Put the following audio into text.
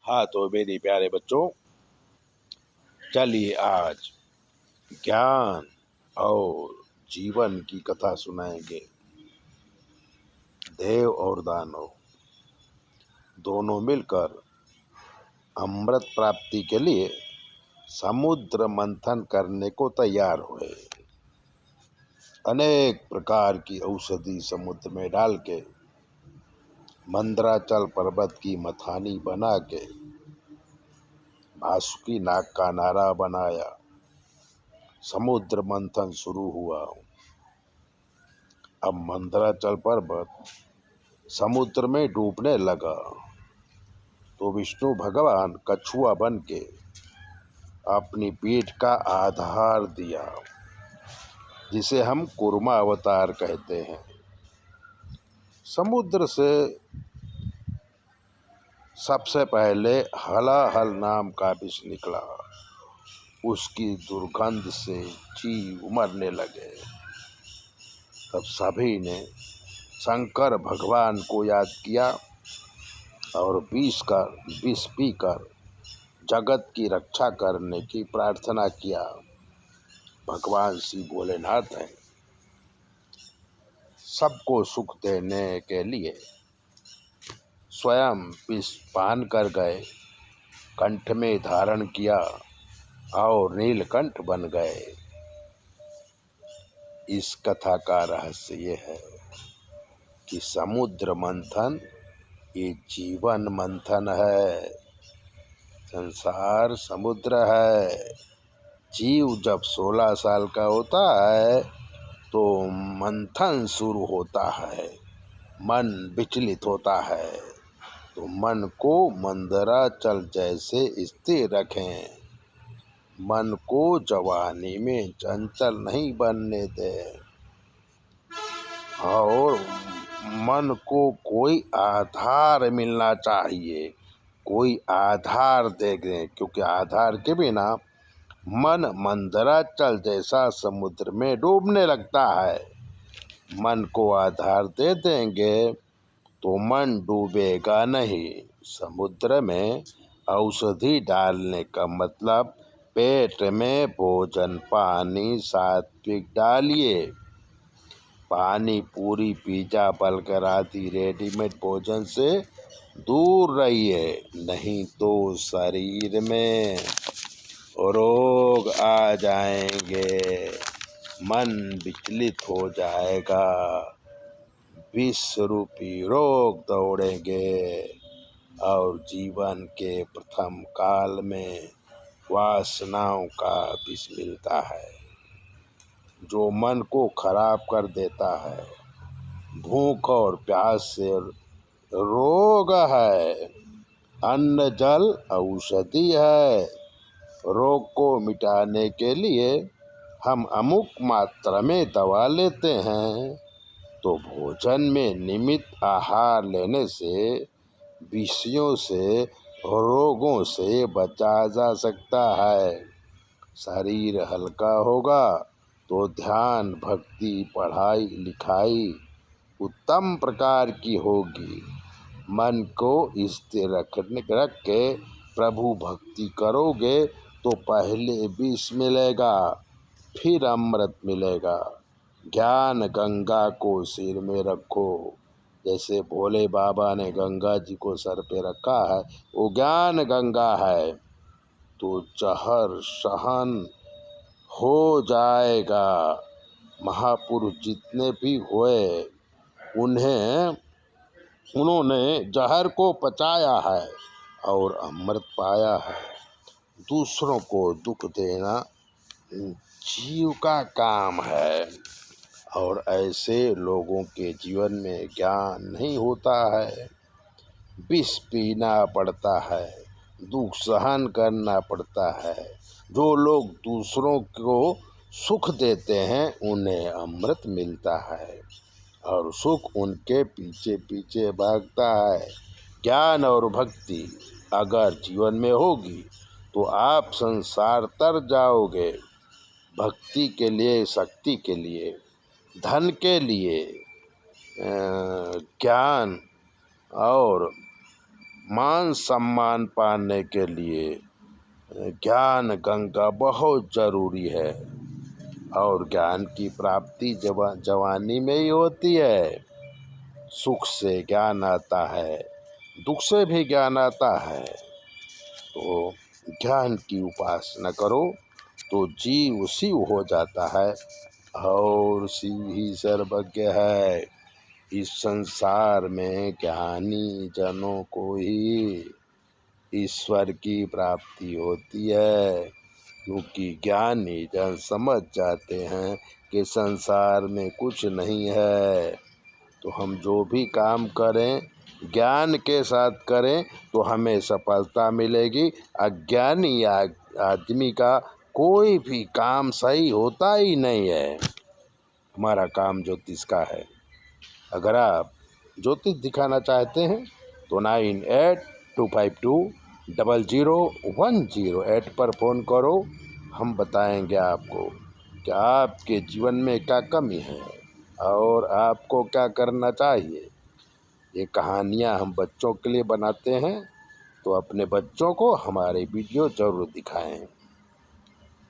हाँ तो मेरे प्यारे बच्चों, चलिए आज ज्ञान और जीवन की कथा सुनाएंगे। देव और दानव दोनों मिलकर अमृत प्राप्ति के लिए समुद्र मंथन करने को तैयार हुए। अनेक प्रकार की औषधि समुद्र में डाल के मंदराचल पर्वत की मथानी बना के वासुकी नाग का नारा बनाया। समुद्र मंथन शुरू हुआ। अब मंदराचल पर्वत समुद्र में डूबने लगा तो विष्णु भगवान कछुआ बन के अपनी पीठ का आधार दिया, जिसे हम कूर्मा अवतार कहते हैं। समुद्र से सबसे पहले हलाहल नाम का विष निकला। उसकी दुर्गंध से जीव मरने लगे। तब सभी ने शंकर भगवान को याद किया और विष पीकर जगत की रक्षा करने की प्रार्थना किया। भगवान श्री भोलेनाथ हैं, सबको सुख देने के लिए स्वयं विष पान कर गए, कंठ में धारण किया और नीलकंठ बन गए। इस कथा का रहस्य ये है कि समुद्र मंथन ये जीवन मंथन है। संसार समुद्र है। जीव जब 16 साल का होता है तो मंथन शुरू होता है, मन विचलित होता है। तो मन को मंदराचल जैसे स्थिर रखें, मन को जवानी में चंचल नहीं बनने दें और मन को कोई आधार मिलना चाहिए, कोई आधार दे दें, क्योंकि आधार के बिना मन मंदराचल जैसा समुद्र में डूबने लगता है। मन को आधार दे देंगे तो मन डूबेगा नहीं। समुद्र में औषधि डालने का मतलब पेट में भोजन पानी सात्विक डालिए। पानी पूरी पिज्जा बर्गर आदि रेडीमेड भोजन से दूर रहिए, नहीं तो शरीर में रोग आ जाएंगे, मन विचलित हो जाएगा, विष रूपी रोग दौड़ेंगे और जीवन के प्रथम काल में वासनाओं का विष मिलता है, जो मन को खराब कर देता है। भूख और प्यास से रोग है, अन्न जल औषधि है। रोग को मिटाने के लिए हम अमुक मात्रा में दवा लेते हैं, तो भोजन में नियमित आहार लेने से विषयों से रोगों से बचा जा सकता है। शरीर हल्का होगा तो ध्यान भक्ति पढ़ाई लिखाई उत्तम प्रकार की होगी। मन को स्थिर रख के प्रभु भक्ति करोगे तो पहले विष मिलेगा, फिर अमृत मिलेगा। ज्ञान गंगा को सिर में रखो, जैसे भोले बाबा ने गंगा जी को सर पे रखा है, वो ज्ञान गंगा है। तो जहर सहन हो जाएगा। महापुरुष जितने भी हुए उन्होंने जहर को पचाया है और अमृत पाया है। दूसरों को दुख देना जीव का काम है और ऐसे लोगों के जीवन में ज्ञान नहीं होता है। विष पीना पड़ता है, दुख सहन करना पड़ता है। जो लोग दूसरों को सुख देते हैं उन्हें अमृत मिलता है और सुख उनके पीछे पीछे भागता है। ज्ञान और भक्ति अगर जीवन में होगी तो आप संसार तर जाओगे। भक्ति के लिए, शक्ति के लिए, धन के लिए, ज्ञान और मान सम्मान पाने के लिए ज्ञान गंगा बहुत ज़रूरी है। और ज्ञान की प्राप्ति जवानी में ही होती है। सुख से ज्ञान आता है, दुख से भी ज्ञान आता है। तो ज्ञान की उपासना करो तो जीव शिव हो जाता है और शिव ही सर्वज्ञ है। इस संसार में ज्ञानी जनों को ही ईश्वर की प्राप्ति होती है, क्योंकि ज्ञानी जन समझ जाते हैं कि संसार में कुछ नहीं है। तो हम जो भी काम करें ज्ञान के साथ करें तो हमें सफलता मिलेगी। अज्ञानी आदमी का कोई भी काम सही होता ही नहीं है। हमारा काम ज्योतिष का है। अगर आप ज्योतिष दिखाना चाहते हैं तो 9825200108 पर फ़ोन करो। हम बताएंगे आपको कि आपके जीवन में क्या कमी है और आपको क्या करना चाहिए। ये कहानियाँ हम बच्चों के लिए बनाते हैं, तो अपने बच्चों को हमारे वीडियो ज़रूर दिखाएं।